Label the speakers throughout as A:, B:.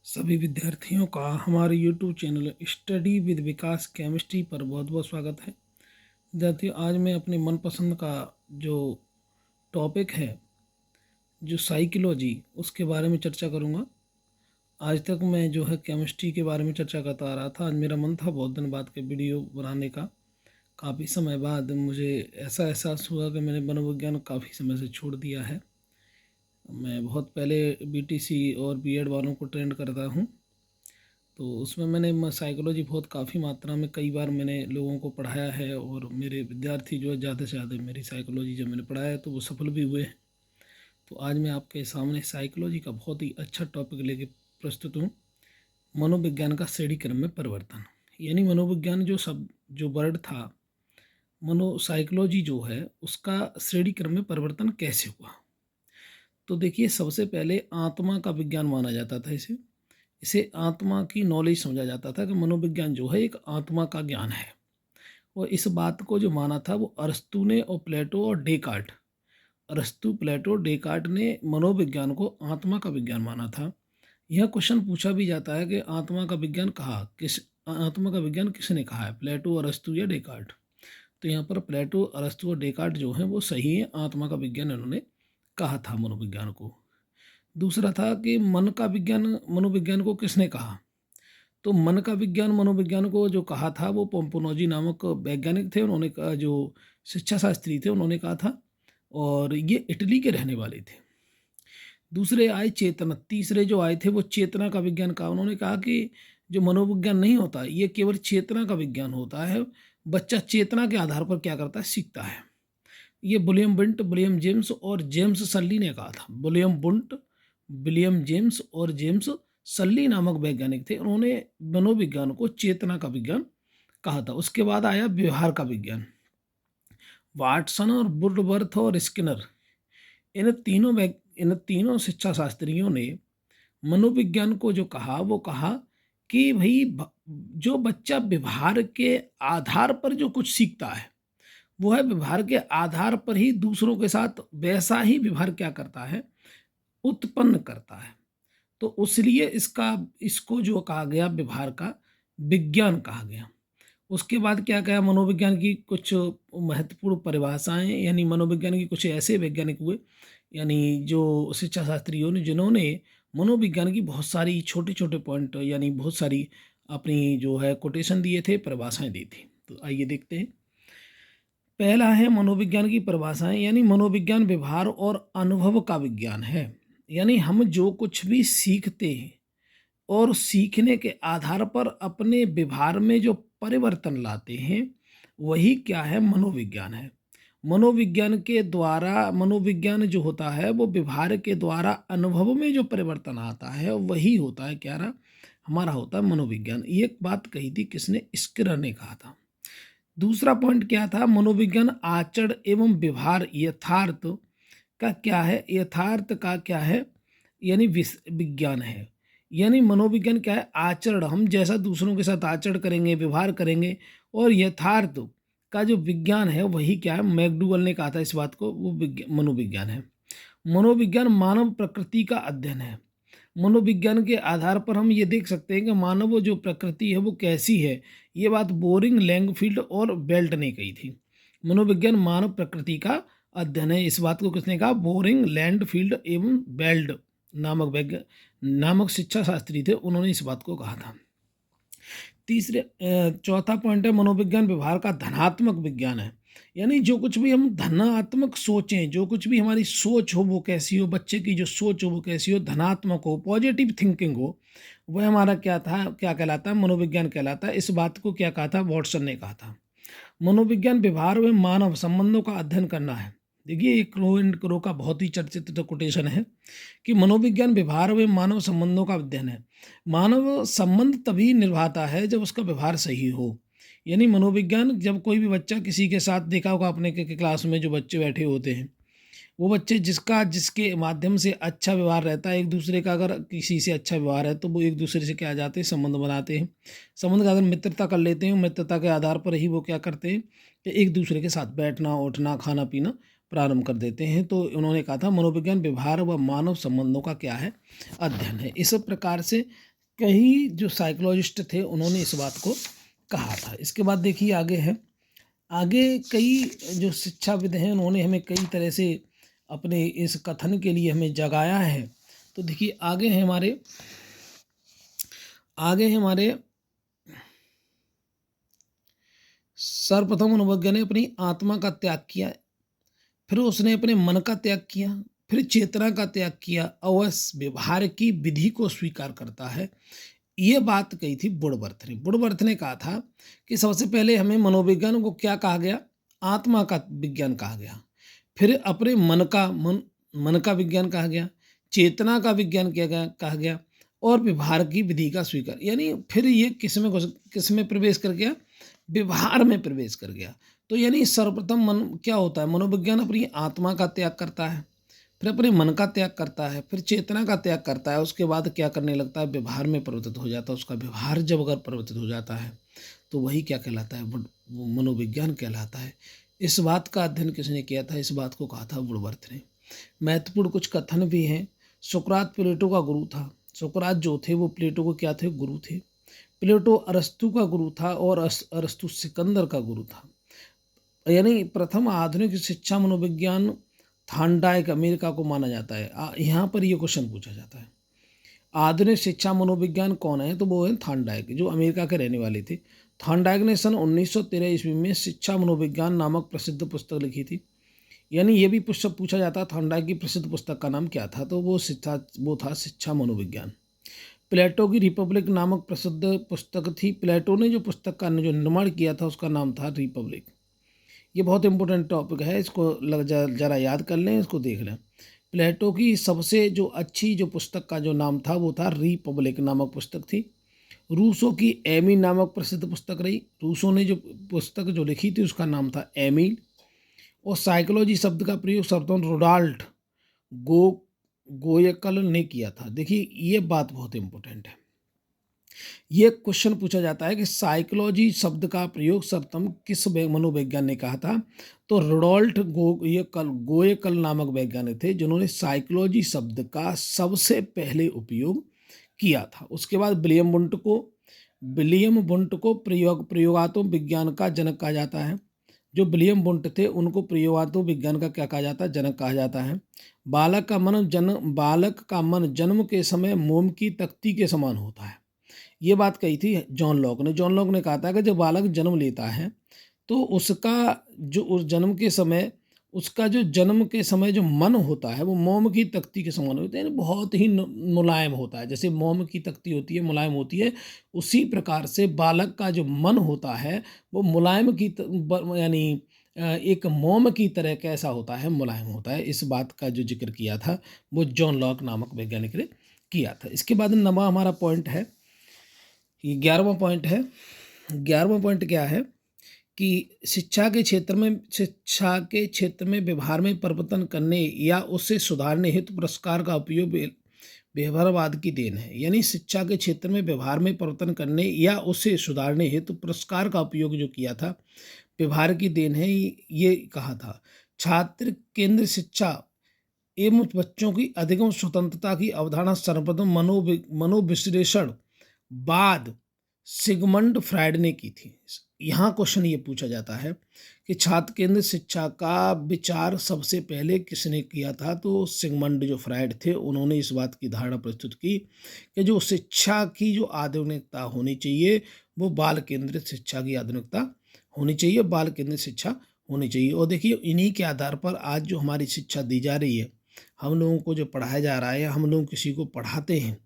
A: सभी विद्यार्थियों का हमारे YouTube channel study with Vikas chemistry पर बहुत बहुत स्वागत है। विद्यार्थियों, आज मैं अपने मनपसंद का जो टॉपिक है जो साइकोलॉजी उसके बारे में चर्चा करूँगा। आज तक मैं जो है केमिस्ट्री के बारे में चर्चा करता आ रहा था। आज मेरा मन था बहुत दिन बाद के वीडियो बनाने का। काफ़ी समय बाद मुझे ऐसा एहसास हुआ कि मैंने मनोविज्ञान काफ़ी समय से छोड़ दिया है। मैं बहुत पहले BTC और B.Ed वालों को ट्रेंड करता हूँ, तो उसमें मैंने साइकोलॉजी बहुत काफ़ी मात्रा में कई बार मैंने लोगों को पढ़ाया है और मेरे विद्यार्थी जो है ज़्यादा से ज़्यादा मेरी साइकोलॉजी जब मैंने पढ़ाया तो वो सफल भी हुए हैं। तो आज मैं आपके सामने साइकोलॉजी का बहुत ही अच्छा टॉपिक लेके प्रस्तुत हूँ। मनोविज्ञान का श्रेणी क्रम में परिवर्तन, यानी मनोविज्ञान जो वर्ड था, साइकोलॉजी जो है उसका श्रेणी क्रम में परिवर्तन कैसे हुआ। तो देखिए, सबसे पहले आत्मा का विज्ञान माना जाता था इसे इसे आत्मा की नॉलेज समझा जाता था कि मनोविज्ञान जो है एक आत्मा का ज्ञान है। और इस बात को जो माना था वो अरस्तू ने और प्लेटो और डेकार्ट अरस्तु, प्लेटो, डेकार्ट ने मनोविज्ञान को आत्मा का विज्ञान माना था। यह क्वेश्चन पूछा भी जाता है कि आत्मा का विज्ञान किसने कहा है, प्लेटो, अरस्तु या डेकार्ट। तो यहाँ पर प्लेटो, अरस्तु और डेकार्ट जो हैं वो सही है, आत्मा का विज्ञान इन्होंने कहा था मनोविज्ञान को। दूसरा था कि मन का विज्ञान मनोविज्ञान को किसने कहा। तो मन का विज्ञान मनोविज्ञान को जो कहा था वो पोम्पोनोजी नामक वैज्ञानिक थे। उन्होंने कहा, जो शिक्षा शास्त्री थे, उन्होंने कहा था, और ये इटली के रहने वाले थे। दूसरे आए चेतना, तीसरे जो आए थे वो चेतना का विज्ञान कहा। उन्होंने कहा कि जो मनोविज्ञान नहीं होता, ये केवल चेतना का विज्ञान होता है। बच्चा चेतना के आधार पर क्या करता है, सीखता है। ये विलियम बंट, विलियम जेम्स और जेम्स सल्ली ने कहा था। विलियम जेम्स और जेम्स सल्ली नामक वैज्ञानिक थे। उन्होंने मनोविज्ञान को चेतना का विज्ञान कहा था। उसके बाद आया व्यवहार का विज्ञान। वाटसन और वुडवर्थ और स्किनर, इन तीनों शिक्षा शास्त्रियों ने मनोविज्ञान को जो कहा वो कहा कि भाई, जो बच्चा व्यवहार के आधार पर जो कुछ सीखता है वो है व्यवहार के आधार पर ही दूसरों के साथ वैसा ही व्यवहार क्या करता है, उत्पन्न करता है। तो इसलिए इसको जो कहा गया व्यवहार का विज्ञान कहा गया। उसके बाद क्या कहा, मनोविज्ञान की कुछ महत्वपूर्ण परिभाषाएं, यानी मनोविज्ञान की कुछ ऐसे वैज्ञानिक हुए, यानी जो शिक्षा शास्त्रियों ने, जिन्होंने मनोविज्ञान की बहुत सारी छोटे छोटे पॉइंट, यानी बहुत सारी अपनी जो है कोटेशन दिए थे, परिभाषाएं दी थी। तो आइए देखते हैं। पहला है मनोविज्ञान की परिभाषाएं, यानी मनोविज्ञान व्यवहार और अनुभव का विज्ञान है। यानी हम जो कुछ भी सीखते हैं और सीखने के आधार पर अपने व्यवहार में जो परिवर्तन लाते हैं वही क्या है, मनोविज्ञान है। मनोविज्ञान जो होता है वो व्यवहार के द्वारा अनुभव में जो परिवर्तन आता है वही होता है, क्या रहा, हमारा होता है मनोविज्ञान। ये बात कही थी किसने, स्किनर ने कहा था। दूसरा पॉइंट क्या था, मनोविज्ञान आचरण एवं व्यवहार यथार्थ का क्या है, यथार्थ का क्या है, यानी विज्ञान है। यानी मनोविज्ञान क्या है, आचरण, हम जैसा दूसरों के साथ आचरण करेंगे, व्यवहार करेंगे, और यथार्थ का जो विज्ञान है वही क्या है, मैकडूगल ने कहा था इस बात को, वो मनोविज्ञान है। मनोविज्ञान मानव प्रकृति का अध्ययन है। मनोविज्ञान के आधार पर हम ये देख सकते हैं कि मानव जो प्रकृति है वो कैसी है। ये बात बोरिंग, लैंगफील्ड और बेल्ट ने कही थी। मनोविज्ञान मानव प्रकृति का अध्ययन है, इस बात को किसने कहा, बोरिंग, लैंडफील्ड एवं बेल्ट नामक शिक्षा शास्त्री थे, उन्होंने इस बात को कहा था। चौथा पॉइंट है, मनोविज्ञान व्यवहार का धनात्मक विज्ञान है। यानी जो कुछ भी हम धनात्मक सोचें, जो कुछ भी हमारी सोच हो वो कैसी हो, बच्चे की जो सोच हो वो कैसी हो, धनात्मक हो, पॉजिटिव थिंकिंग हो, वह हमारा क्या था, क्या कहलाता है, मनोविज्ञान कहलाता है। इस बात को क्या कहा था, वॉटसन ने कहा था। मनोविज्ञान व्यवहार में मानव संबंधों का अध्ययन करना है। देखिए, एक क्रो एंड क्रो का बहुत ही चर्चित कोटेशन है कि मनोविज्ञान व्यवहार में मानव संबंधों का अध्ययन है। मानव संबंध तभी निभाता है जब उसका व्यवहार सही हो। यानी मनोविज्ञान, जब कोई भी बच्चा किसी के साथ, देखा होगा अपने के क्लास में जो बच्चे बैठे होते हैं, वो बच्चे जिसके माध्यम से अच्छा व्यवहार रहता है, एक दूसरे का अगर किसी से अच्छा व्यवहार है तो वो एक दूसरे से क्या आ जाते हैं, संबंध बनाते हैं। संबंध का अगर मित्रता कर लेते हैं, मित्रता के आधार पर ही वो क्या करते हैं कि एक दूसरे के साथ बैठना, उठना, खाना पीना प्रारंभ कर देते हैं। तो उन्होंने कहा था मनोविज्ञान व्यवहार व मानव संबंधों का क्या है, अध्ययन है। इस प्रकार से कई जो साइकोलॉजिस्ट थे उन्होंने इस बात को कहा था। इसके बाद देखिए आगे है, आगे कई जो शिक्षाविद हैं उन्होंने हमें कई तरह से अपने इस कथन के लिए हमें जगाया है। तो देखिए आगे हैं हमारे सर्वप्रथम मनोवैज्ञानिक ने अपनी आत्मा का त्याग किया, फिर उसने अपने मन का त्याग किया, फिर चेतना का त्याग किया और वह व्यवहार की विधि को स्वीकार करता है। ये बात कही थी वुडवर्थ ने। वुडवर्थ ने कहा था कि सबसे पहले हमें मनोविज्ञान को क्या कहा गया, आत्मा का विज्ञान कहा गया, फिर अपने मन का विज्ञान कहा गया, चेतना का विज्ञान किया गया कहा गया और व्यवहार की विधि का स्वीकार, यानी फिर ये किस में प्रवेश कर गया, व्यवहार में प्रवेश कर गया। तो यानी सर्वप्रथम मन क्या होता है, मनोविज्ञान अपनी आत्मा का त्याग करता है, फिर अपने मन का त्याग करता है, फिर चेतना का त्याग करता है, उसके बाद क्या करने लगता है, व्यवहार में परिवर्तित हो जाता है। उसका व्यवहार जब अगर परिवर्तित हो जाता है तो वही क्या कहलाता है, वो मनोविज्ञान कहलाता है। इस बात का अध्ययन किसने किया था, इस बात को कहा था वुडवर्थ ने। महत्वपूर्ण कुछ कथन भी हैं। सुकरात प्लेटो का गुरु था। सुकरात जो थे वो प्लेटो को क्या थे, गुरु थे। प्लेटो अरस्तु का गुरु था और अरस्तु सिकंदर का गुरु था। यानी प्रथम आधुनिक शिक्षा मनोविज्ञान थांडाइक अमेरिका को माना जाता है। यहाँ पर ये क्वेश्चन पूछा जाता है, आधुनिक शिक्षा मनोविज्ञान कौन है, तो वो है थांडाइक, जो अमेरिका के रहने वाले थे। थांडाइक ने सन 1913 ईस्वी में शिक्षा मनोविज्ञान नामक प्रसिद्ध पुस्तक लिखी थी। यानी ये भी पूछा जाता है थांडाइक की प्रसिद्ध पुस्तक का नाम क्या था, तो वो था शिक्षा मनोविज्ञान। प्लेटो की रिपब्लिक नामक प्रसिद्ध पुस्तक थी। प्लेटो ने जो पुस्तक का जो निर्माण किया था उसका नाम था रिपब्लिक। ये बहुत इंपॉर्टेंट टॉपिक है, इसको जरा याद कर लें, इसको देख लें। प्लेटो की सबसे जो अच्छी जो पुस्तक का जो नाम था वो था रिपब्लिक नामक पुस्तक थी। रूसो की एमिल नामक प्रसिद्ध पुस्तक रही। रूसो ने जो पुस्तक जो लिखी थी उसका नाम था एमिल। और साइकोलॉजी शब्द का प्रयोग सर्वप्रथम रोनाल्ड गोयकल ने किया था। देखिए ये बात बहुत इंपॉर्टेंट है। ये क्वेश्चन पूछा जाता है कि साइकोलॉजी शब्द का प्रयोग सर्वप्रथम किस मनोवैज्ञानिक ने कहा था, तो रोडोल्ट गोयकल नामक वैज्ञानिक थे जिन्होंने साइकोलॉजी शब्द का सबसे पहले उपयोग किया था। उसके बाद विलियम वुंट को प्रयोगात्मक विज्ञान का जनक कहा जाता है। जो विलियम वुंट थे उनको प्रयोगात्मक विज्ञान का क्या कहा जाता है, जनक कहा जाता है। बालक का मन जन्म के समय मोम की तख्ती के समान होता है। ये बात कही थी जॉन लॉक ने। जॉन लॉक ने कहा था कि जब बालक जन्म लेता है तो उसका जो जन्म के समय जो मन होता है वो मोम की तख्ती के समान होता है, यानी बहुत ही मुलायम होता है। जैसे मोम की तख्ती होती है, मुलायम होती है, उसी प्रकार से बालक का जो मन होता है वो मुलायम यानी एक मोम की तरह कैसा होता है, मुलायम होता है। इस बात का जो जिक्र किया था वो जॉन लॉक नामक वैज्ञानिक ने किया था। इसके बाद नवा हमारा पॉइंट है, ये 11वां पॉइंट है। 11वां पॉइंट क्या है कि शिक्षा के क्षेत्र में व्यवहार में परिवर्तन करने या उससे सुधारने हेतु पुरस्कार का उपयोग व्यवहारवाद की देन है। यानी शिक्षा के क्षेत्र में व्यवहार में परिवर्तन करने या उसे सुधारने हेतु पुरस्कार का उपयोग जो किया था व्यवहार की देन है, ये कहा था। छात्र केंद्र शिक्षा एवं बच्चों की अधिगम स्वतंत्रता की अवधारणा सर्वप्रथम मनोविश्लेषण बाद सिगमंड फ्रायड ने की थी। यहाँ क्वेश्चन ये पूछा जाता है कि छात्र केंद्र शिक्षा का विचार सबसे पहले किसने किया था, तो सिगमंड जो फ्रायड थे उन्होंने इस बात की धारणा प्रस्तुत की कि जो शिक्षा की जो आधुनिकता होनी चाहिए वो बाल केंद्रित शिक्षा की आधुनिकता होनी चाहिए, बाल केंद्रित शिक्षा होनी चाहिए। और देखिए इन्हीं के आधार पर आज जो हमारी शिक्षा दी जा रही है, हम लोगों को जो पढ़ाया जा रहा है, हम लोग किसी को पढ़ाते हैं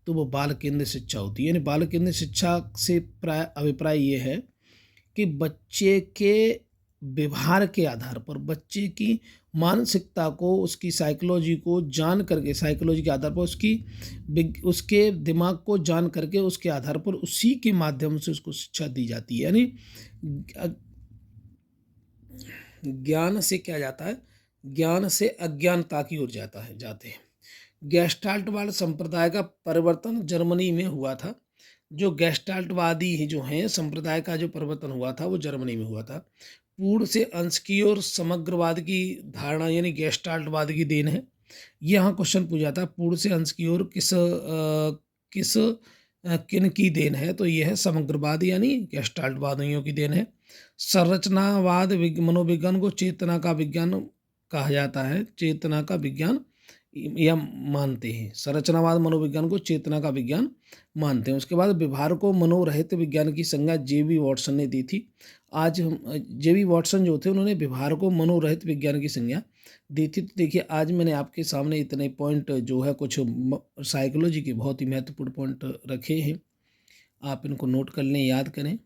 A: तो वो बाल केंद्रित शिक्षा होती है। यानी बाल केंद्रित शिक्षा से अभिप्राय ये है कि बच्चे के व्यवहार के आधार पर, बच्चे की मानसिकता को, उसकी साइकोलॉजी को जान करके, साइकोलॉजी के आधार पर उसके दिमाग को जान करके उसके आधार पर उसी के माध्यम से उसको शिक्षा दी जाती है। यानी ज्ञान से क्या जाता है, ज्ञान से अज्ञानता की ओर जाते हैं। गेस्टाल्टवाद संप्रदाय का परिवर्तन जर्मनी में हुआ था। जो गेस्टाल्टवादी जो हैं संप्रदाय का जो परिवर्तन हुआ था वो जर्मनी में हुआ था। पूर्ण से अंश की और समग्रवाद की धारणा यानी गेस्टाल्टवाद की देन है। यहाँ क्वेश्चन पूछा था पूर्ण से अंश की ओर किस किन की देन है, तो यह है समग्रवाद यानी गेस्टाल्टवादियों की देन है। संरचनावाद मनोविज्ञान को चेतना का विज्ञान कहा जाता है, चेतना का विज्ञान यह मानते हैं। संरचनावाद मनोविज्ञान को चेतना का विज्ञान मानते हैं। उसके बाद व्यवहार को मनोरहित विज्ञान की संज्ञा जे.बी. वॉटसन ने दी थी। आज हम जे.बी. वॉटसन जो थे उन्होंने व्यवहार को मनोरहित विज्ञान की संज्ञा दी थी। तो देखिए आज मैंने आपके सामने इतने पॉइंट जो है कुछ साइकोलॉजी के बहुत ही महत्वपूर्ण पॉइंट रखे हैं, आप इनको नोट कर लें, याद करें।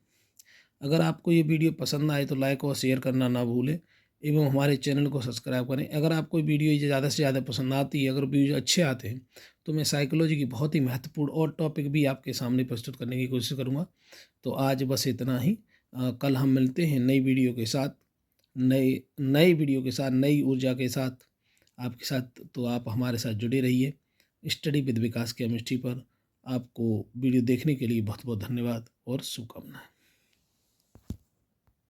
A: अगर आपको ये वीडियो पसंद आए तो लाइक और शेयर करना ना भूलें एवं हमारे चैनल को सब्सक्राइब करें। अगर आपको वीडियो ये ज़्यादा से ज़्यादा पसंद आती है, अगर वीडियो अच्छे आते हैं, तो मैं साइकोलॉजी की बहुत ही महत्वपूर्ण और टॉपिक भी आपके सामने प्रस्तुत करने की कोशिश करूँगा। तो आज बस इतना ही। कल हम मिलते हैं नई वीडियो के साथ, नए नई वीडियो के साथ, नई ऊर्जा के साथ आपके साथ। तो आप हमारे साथ जुड़े रहिए स्टडी विद विकास केमिस्ट्री पर। आपको वीडियो देखने के लिए बहुत बहुत धन्यवाद और शुभकामनाएं।